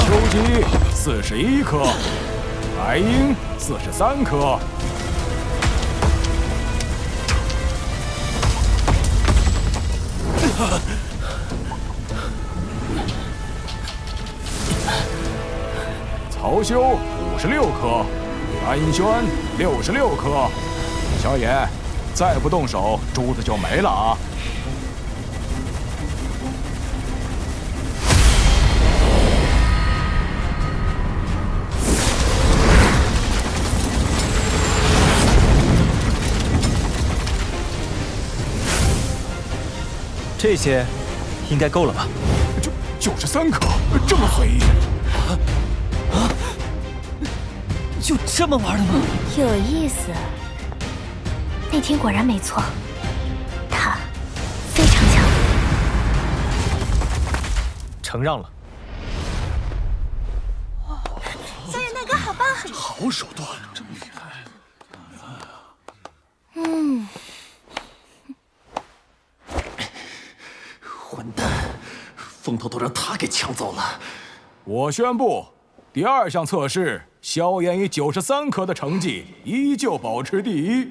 秋姬41颗，白鹰43颗。曹休56颗，安轩66颗。小野，再不动手，珠子就没了啊！这些应该够了吧？就93颗，这么随意？就这么玩的吗？有意思。那天果然没错，他非常强。承让了。小野大哥好棒！好手段，真厉害。混蛋，风头都让他给抢走了。我宣布，第2项测试，萧炎以93颗的成绩依旧保持第1，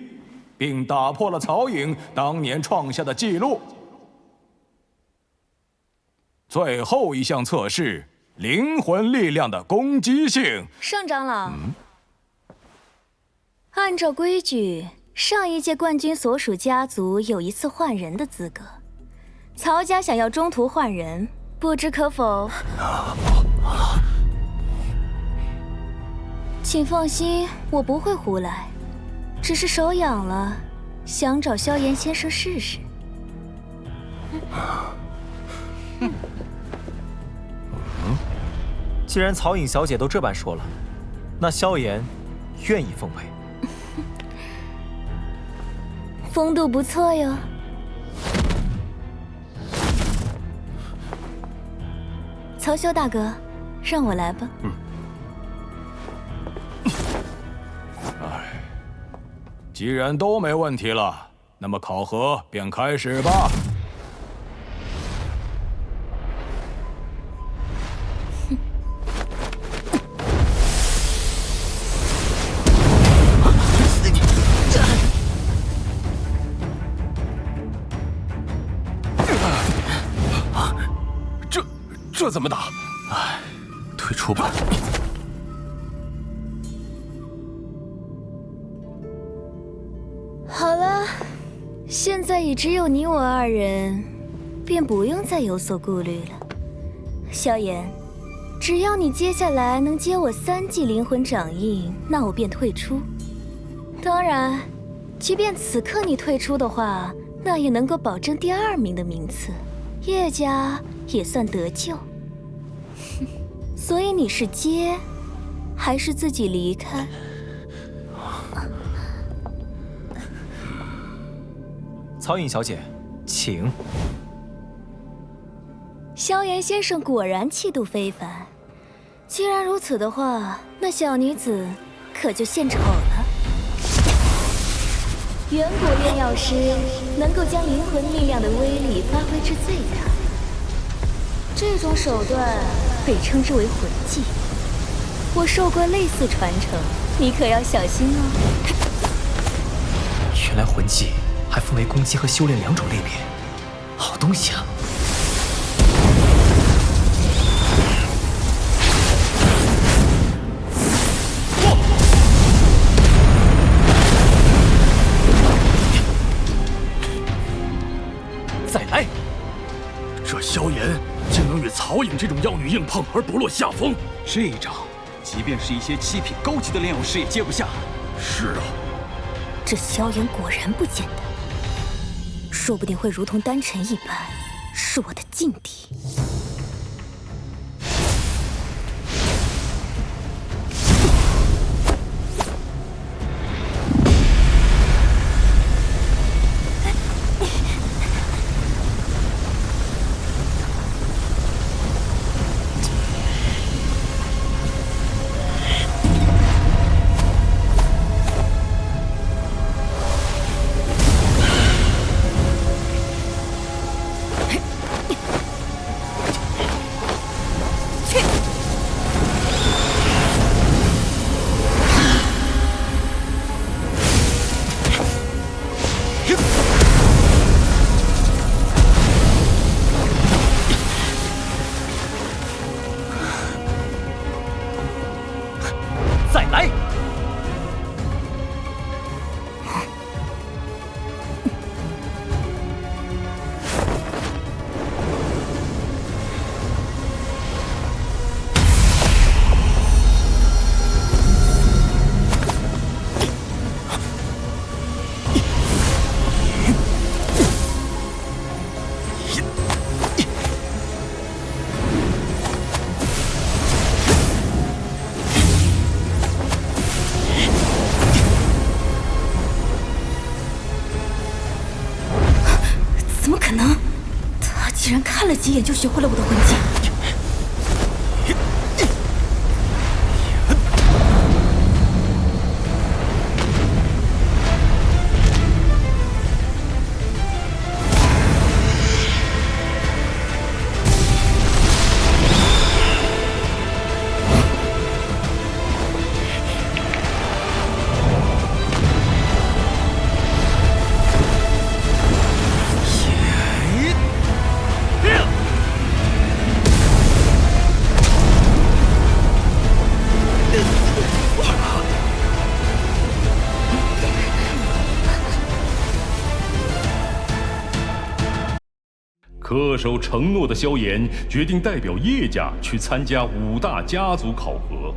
并打破了曹颖当年创下的纪录。最后一项测试，灵魂力量的攻击性。盛长老，按照规矩，上一届冠军所属家族有一次换人的资格。曹家想要中途换人，不知可否？请放心，我不会胡来，只是手痒了，想找萧炎先生试试。既然曹颖小姐都这般说了，那萧炎愿意奉陪。风度不错哟。曹修大哥，让我来吧。既然都没问题了，那么考核便开始吧。这怎么打？哎，退出吧。好了，现在已只有你我2人，便不用再有所顾虑了。萧炎，只要你接下来能接我3记灵魂掌印，那我便退出。当然，即便此刻你退出的话，那也能够保证第2名的名次，叶家也算得救。所以你是接，还是自己离开？曹颖小姐，请。萧炎先生果然气度非凡。既然如此的话，那小女子可就献丑了。远古炼药师能够将灵魂力量的威力发挥至最大，这种手段被称之为魂技。我受过类似传承，你可要小心哦。原来魂技还分为攻击和修炼2种类别，好东西啊！再来！这萧炎竟能与曹颖这种妖女硬碰而不落下风，这一招，即便是一些7品高级的炼药师也接不下。是啊，这萧炎果然不简单，说不定会如同丹晨一般，是我的劲敌。几眼就学会了我的魂技。恪守承诺的萧炎决定代表叶家去参加5大家族考核，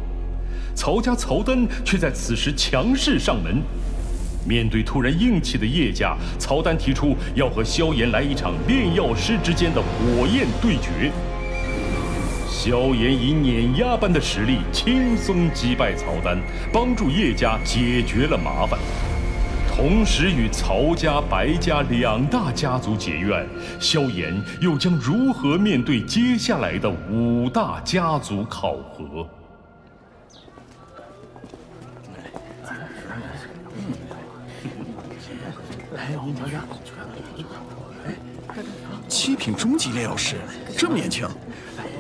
曹家曹丹却在此时强势上门。面对突然硬气的叶家，曹丹提出要和萧炎来一场炼药师之间的火焰对决。萧炎以碾压般的实力轻松击败曹丹，帮助叶家解决了麻烦。同时与曹家、白家2大家族结怨，萧炎又将如何面对接下来的5大家族考核？7品中级炼药师，这么年轻，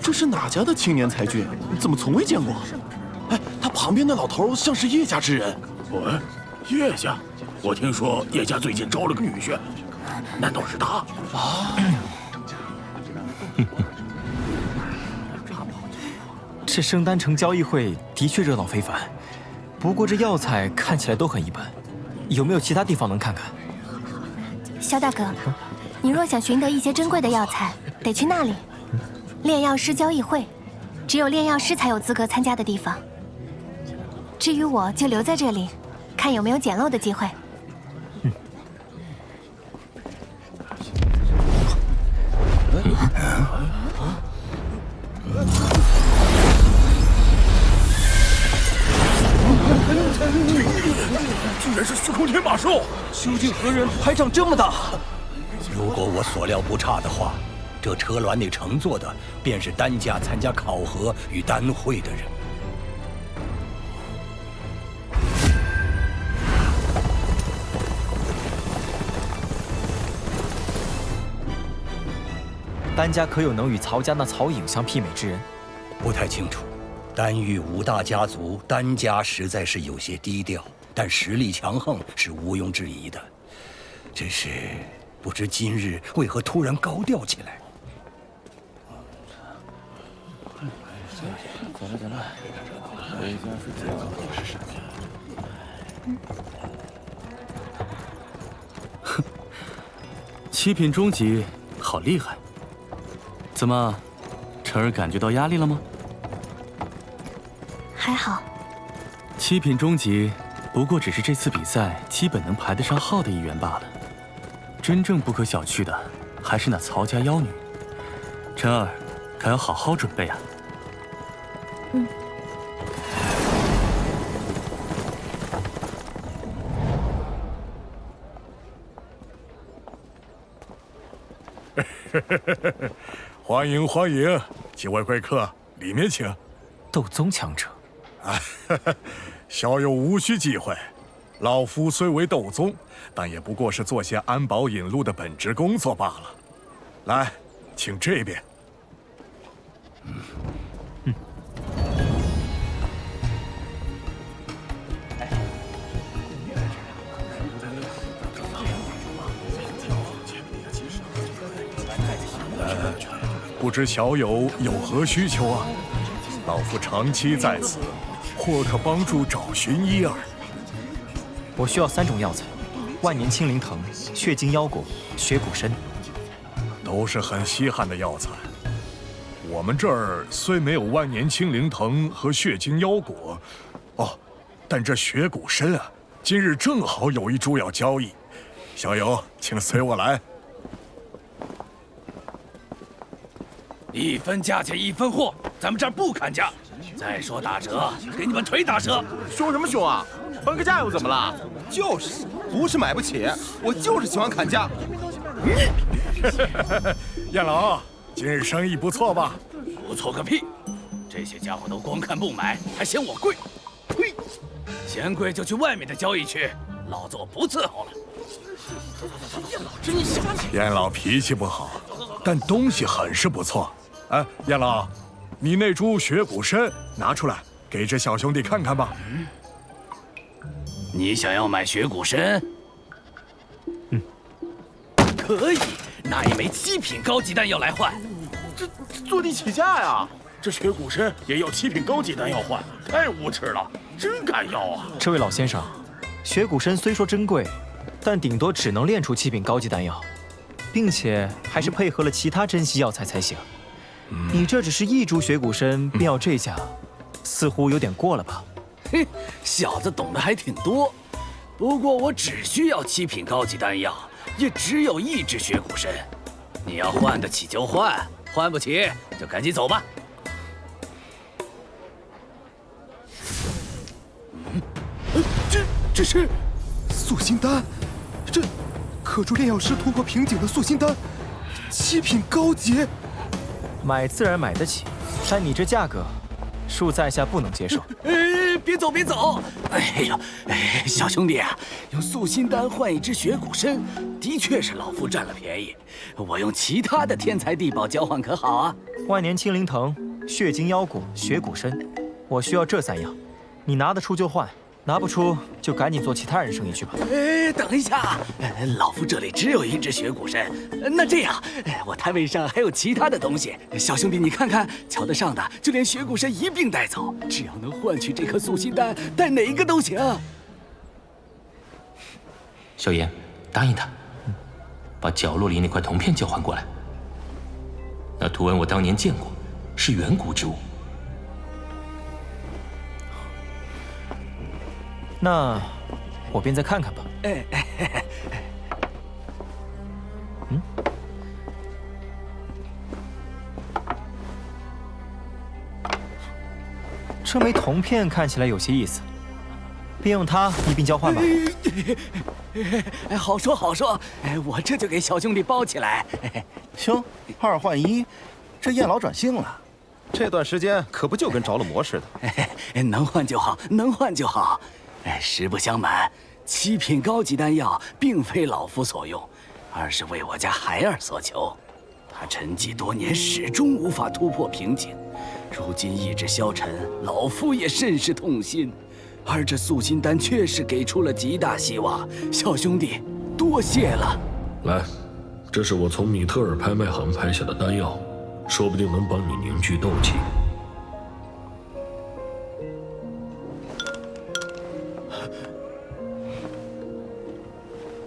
这是哪家的青年才俊？怎么从未见过？哎，他旁边的老头像是叶家之人。喂，叶家？我听说叶家最近招了个女婿，难道是他？啊！这圣丹城交易会的确热闹非凡，不过这药材看起来都很一般，有没有其他地方能看看？萧大哥，你若想寻得一些珍贵的药材，得去那里。炼药师交易会，只有炼药师才有资格参加的地方。至于我，就留在这里，看有没有捡漏的机会。居然是虚空天马兽！究竟何人排场这么大？如果我所料不差的话，这车辕里乘坐的便是丹家参加考核与丹会的人。丹家可有能与曹家那曹颖相媲美之人？不太清楚。丹域5大家族，丹家实在是有些低调，但实力强横是毋庸置疑的。只是不知今日为何突然高调起来。走了，回家睡觉。哼，7品中级，好厉害！怎么，晨儿感觉到压力了吗？还好。7品中级，不过只是这次比赛基本能排得上号的一员罢了。真正不可小觑的，还是那曹家妖女。晨儿，可要好好准备啊！嗯。欢迎欢迎，几位贵客，里面请。斗宗强者，小友无需忌讳。老夫虽为斗宗，但也不过是做些安保引路的本职工作罢了。来，请这边。不知小友有何需求啊？老夫长期在此，或可帮助找寻1、2。我需要3种药材：万年青灵藤、血晶腰果、血骨参，都是很稀罕的药材。我们这儿虽没有万年青灵藤和血晶腰果，但这血骨参啊，今日正好有一株要交易。小友，请随我来。1分价钱1分货，咱们这儿不砍价。再说打折，给你们腿打折。凶什么凶啊？分个价又怎么了？就是，不是买不起，我就是喜欢砍价。燕郎，今日生意不错吧？不错个屁！这些家伙都光看不买，还嫌我贵。呸！嫌贵就去外面的交易区，老子我不伺候了。燕老真小气。燕老脾气不好，但东西很是不错。哎，燕老，你那株雪骨参拿出来，给这小兄弟看看吧。你想要买雪骨参？可以，拿一枚7品高级丹药来换。这坐地起价呀！这雪骨参也要7品高级丹药换，太无耻了，真敢要啊！这位老先生，雪骨参虽说珍贵，但顶多只能炼出7品高级丹药，并且还是配合了其他珍稀药材才行。你这只是一株雪骨参便要这价，似乎有点过了吧？嘿，小子懂得还挺多。不过我只需要7品高级丹药，也只有1只雪骨参。你要换得起就换，换不起就赶紧走吧。这是塑心丹，这可助炼药师突破瓶颈的塑心丹，7品高级。买自然买得起，但你这价格，恕在下不能接受。别走别走！哎呦，小兄弟啊，用塑心丹换1只雪骨参，的确是老夫占了便宜。我用其他的天材地宝交换可好啊？万年青灵藤、血晶腰果、雪骨参，我需要这3样，你拿得出就换。拿不出就赶紧做其他人生意去吧。等一下，老夫这里只有1只雪骨参。那这样，我摊位上还有其他的东西，小兄弟你看看，瞧得上的就连雪骨参一并带走，只要能换取这颗塑心丹，带哪一个都行。小妍，答应他，把角落里那块铜片交换过来。那图文我当年见过，是远古之物。那我便再看看吧。这枚铜片看起来有些意思，便用它一并交换吧。好说好说，我这就给小兄弟包起来。行，2换1，这燕老转性了。这段时间可不就跟着了魔似的。能换就好，能换就好。实不相瞒，7品高级丹药并非老夫所用，而是为我家孩儿所求。他沉寂多年，始终无法突破瓶颈。如今意志消沉，老夫也甚是痛心。而这塑心丹确实给出了极大希望，小兄弟，多谢了。来，这是我从米特尔拍卖行拍下的丹药，说不定能帮你凝聚斗气。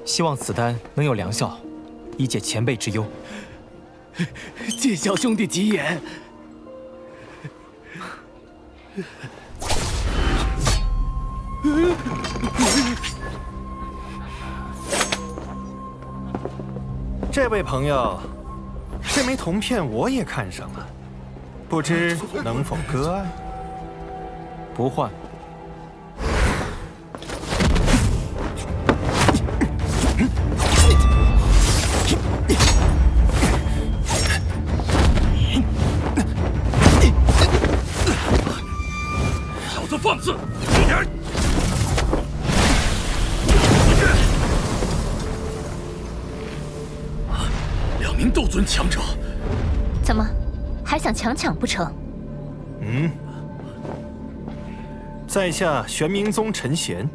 希望此丹能有良效，以解前辈之忧。借小兄弟吉言。这位朋友，这枚铜片我也看上了，不知能否割爱？不换。小子放肆！2名斗尊强者，怎么还想强抢不成？在下玄冥宗陈贤，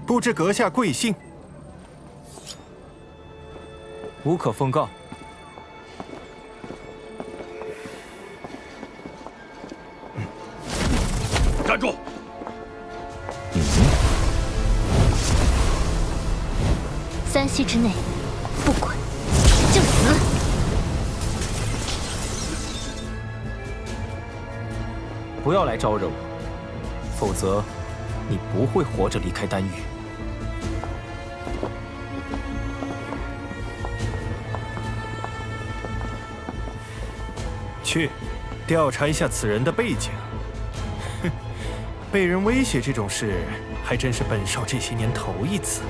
不知阁下贵姓？无可奉告。站住！3息之内，不管就死。不要来招惹我，否则你不会活着离开丹域。去调查一下此人的背景。哼，被人威胁这种事，还真是本少这些年头一次，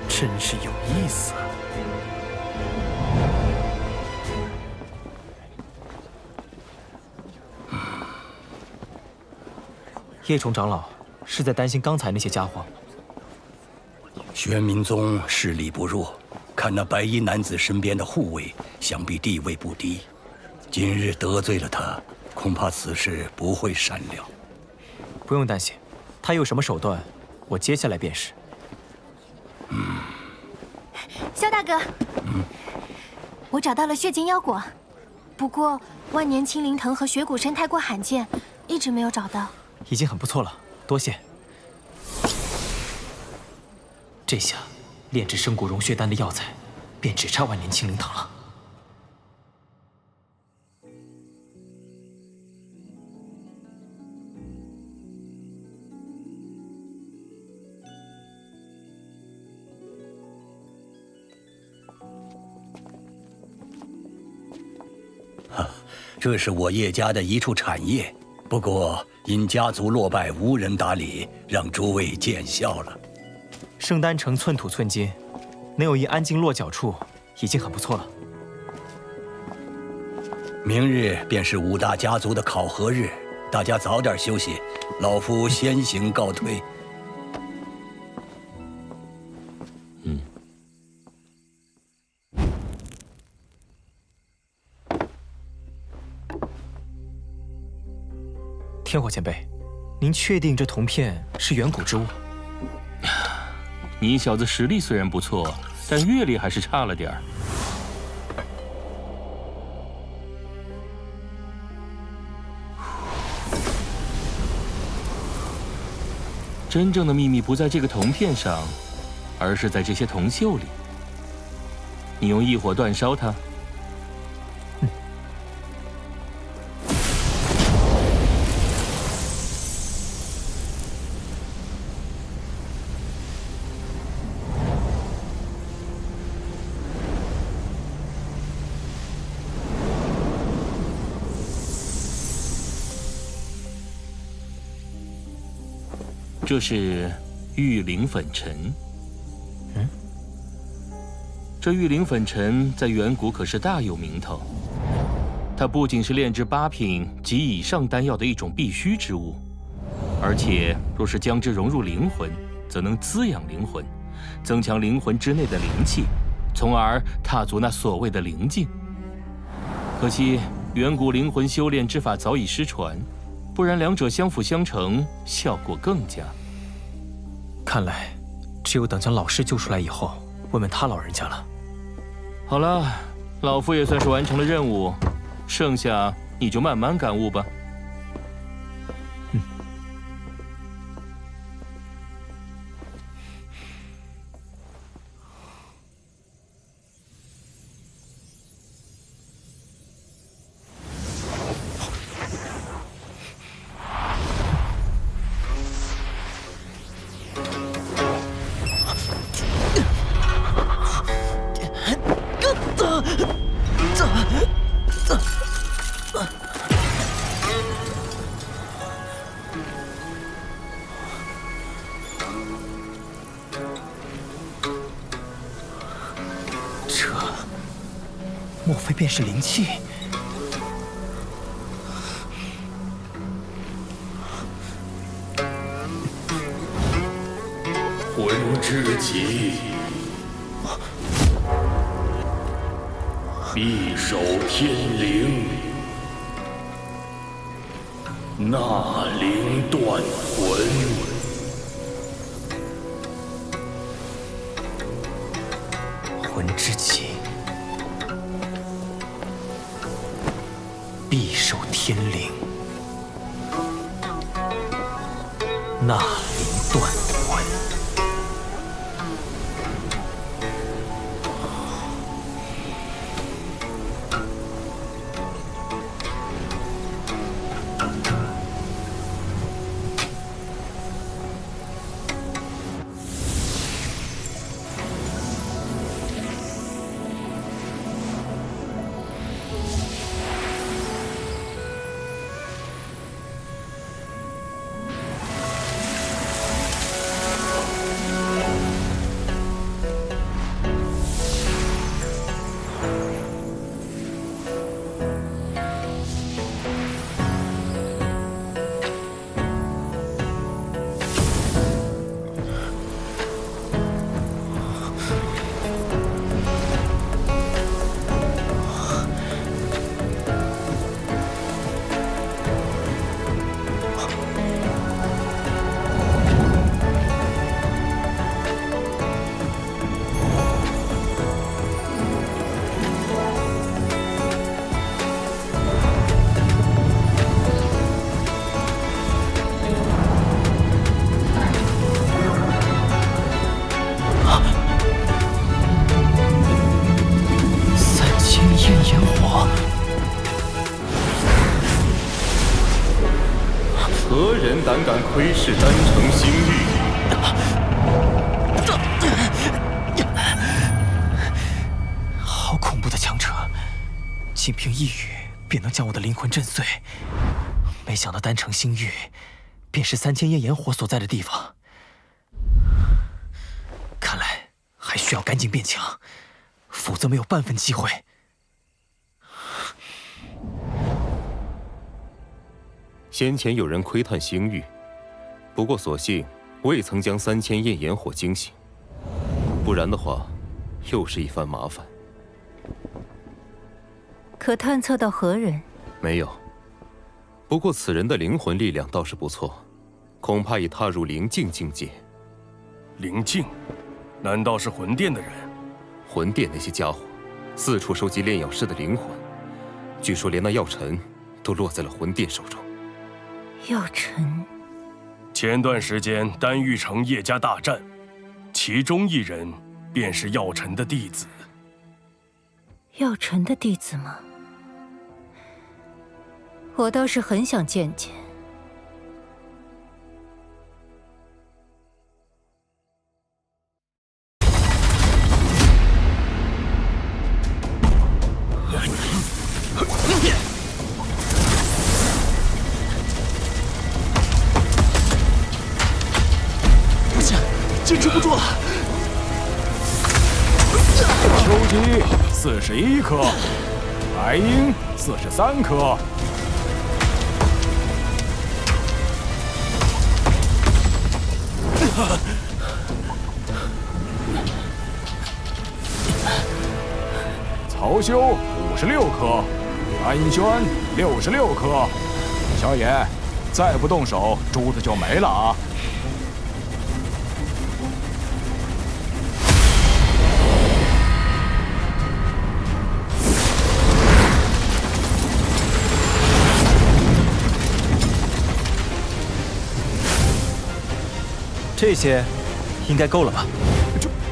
真是有意思啊。叶崇长老是在担心刚才那些家伙。玄冥宗势力不弱，看那白衣男子身边的护卫，想必地位不低。今日得罪了他，恐怕此事不会善了。不用担心，他有什么手段，我接下来便是。萧大哥，我找到了血晶腰果，不过万年青灵藤和雪骨参太过罕见，一直没有找到。已经很不错了，多谢。这下炼制生骨融血丹的药材，便只差万年青灵藤了。这是我叶家的一处产业，不过因家族落败无人打理，让诸位见笑了。圣丹城寸土寸金，能有一安静落脚处，已经很不错了。明日便是5大家族的考核日，大家早点休息，老夫先行告退。天火前辈，您确定这铜片是远古之物？你小子实力虽然不错，但阅历还是差了点儿。真正的秘密不在这个铜片上，而是在这些铜锈里。你用异火煅烧它。这是玉灵粉尘。这玉灵粉尘在远古可是大有名头。它不仅是炼制8品及以上丹药的一种必须之物，而且若是将之融入灵魂，则能滋养灵魂，增强灵魂之内的灵气，从而踏足那所谓的灵境。可惜远古灵魂修炼之法早已失传，不然两者相辅相成，效果更佳。看来，只有等将老师救出来以后，问问他老人家了。好了，老夫也算是完成了任务，剩下你就慢慢感悟吧。莫非便是灵气？魂之极，匕首天灵，纳灵断魂。魂之极，匕首天灵，纳灵断魂。何人胆敢窥视丹城星域？好恐怖的强者，仅凭一语便能将我的灵魂震碎。没想到丹城星域，便是3000焰炎火所在的地方。看来还需要赶紧变强，否则没有半分机会。先前有人窥探星域，不过所幸未曾将3000焰炎火惊醒，不然的话，又是一番麻烦。可探测到何人？没有。不过此人的灵魂力量倒是不错，恐怕已踏入灵境境界。灵境？难道是魂殿的人？魂殿那些家伙，四处收集炼药师的灵魂，据说连那药尘都落在了魂殿手中。药尘。前段时间丹玉城叶家大战，其中一人便是药尘的弟子。药尘的弟子吗？我倒是很想见见。不行，坚持不住了。秋姬41颗，白鹰43颗。曹修56颗，安轩66颗。小野，再不动手，珠子就没了啊！这些应该够了吧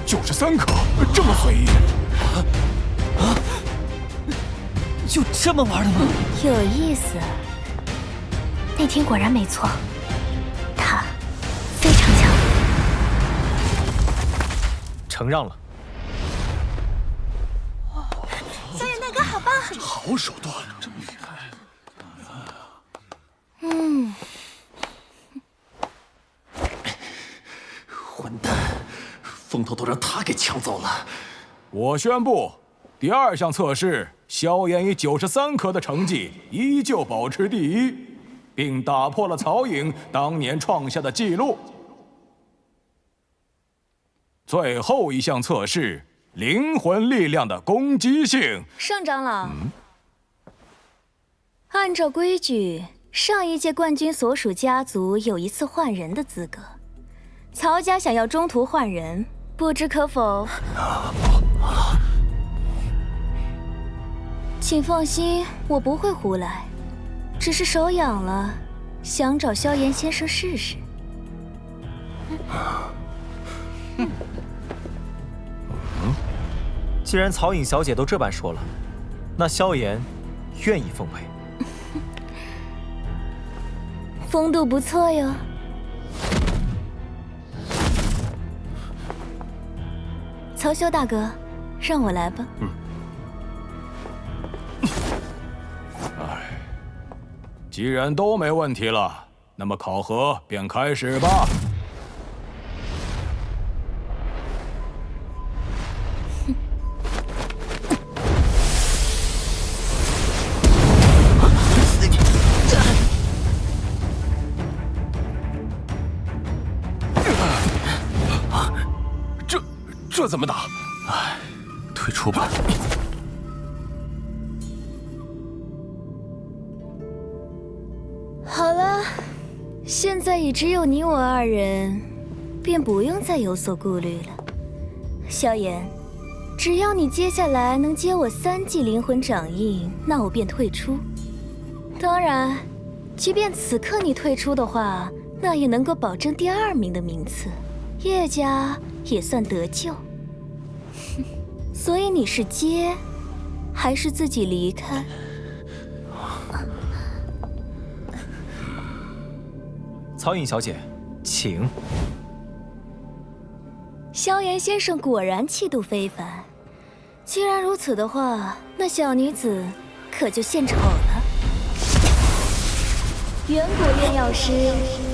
？93颗，这么随意？就这么玩的吗？有意思。那天果然没错，他非常强。承让了。小野大哥好棒！好手段，这么厉害。混蛋，风头都让他给抢走了。我宣布，第2项测试，萧炎以93颗的成绩依旧保持第1，并打破了曹颖当年创下的纪录。最后一项测试，灵魂力量的攻击性。盛长老，按照规矩，上一届冠军所属家族有一次换人的资格。曹家想要中途换人，不知可否？请放心，我不会胡来，只是手痒了，想找萧炎先生试试。既然曹颖小姐都这般说了，那萧炎愿意奉陪。风度不错哟。曹修大哥，让我来吧。既然都没问题了，那么考核便开始吧。这怎么打？哎，退出吧。好了，现在已只有你我2人，便不用再有所顾虑了。萧炎，只要你接下来能接我3记灵魂掌印，那我便退出。当然，即便此刻你退出的话，那也能够保证第2名的名次，叶家也算得救。所以你是接，还是自己离开？曹颖小姐，请。萧炎先生果然气度非凡。既然如此的话，那小女子可就献丑了。远古炼药师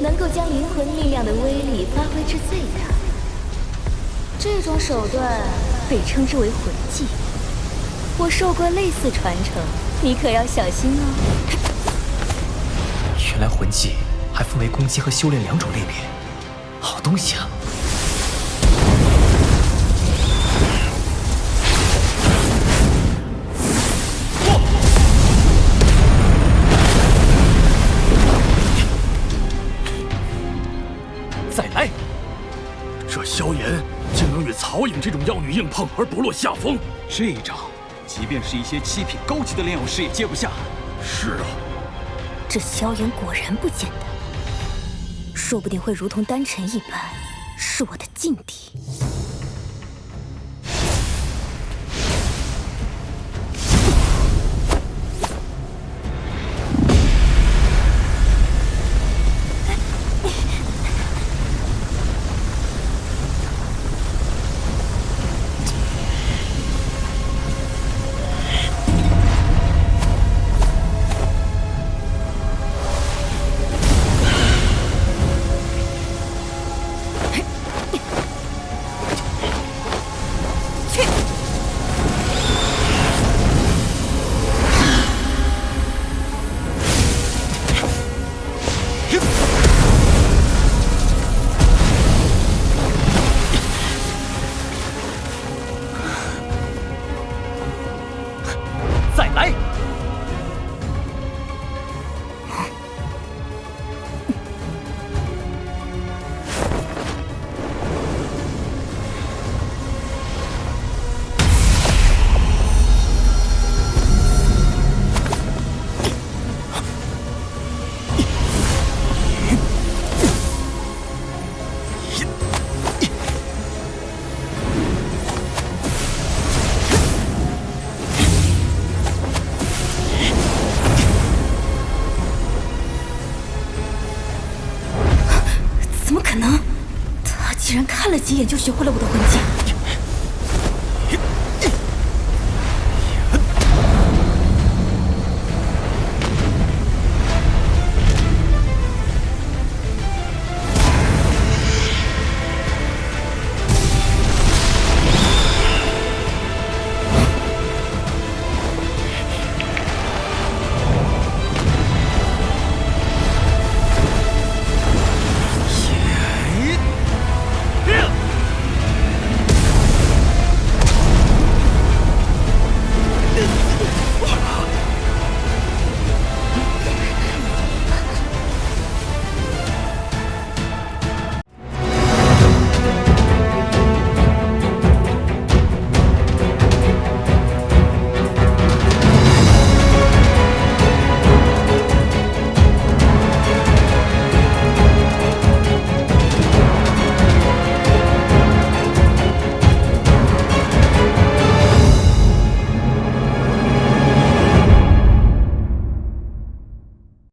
能够将灵魂力量的威力发挥至最大，这种手段被称之为魂技。我受过类似传承，你可要小心哦。原来魂技还分为攻击和修炼2种类别，好东西啊！再来！这萧炎竟能与曹颖这种妖女硬碰而不落下风，这一招，即便是一些7品高级的炼药师也接不下。是啊，这萧炎果然不简单，说不定会如同丹尘一般，是我的劲敌。再来！怎么可能？他竟然看了几眼就学会了我的魂技！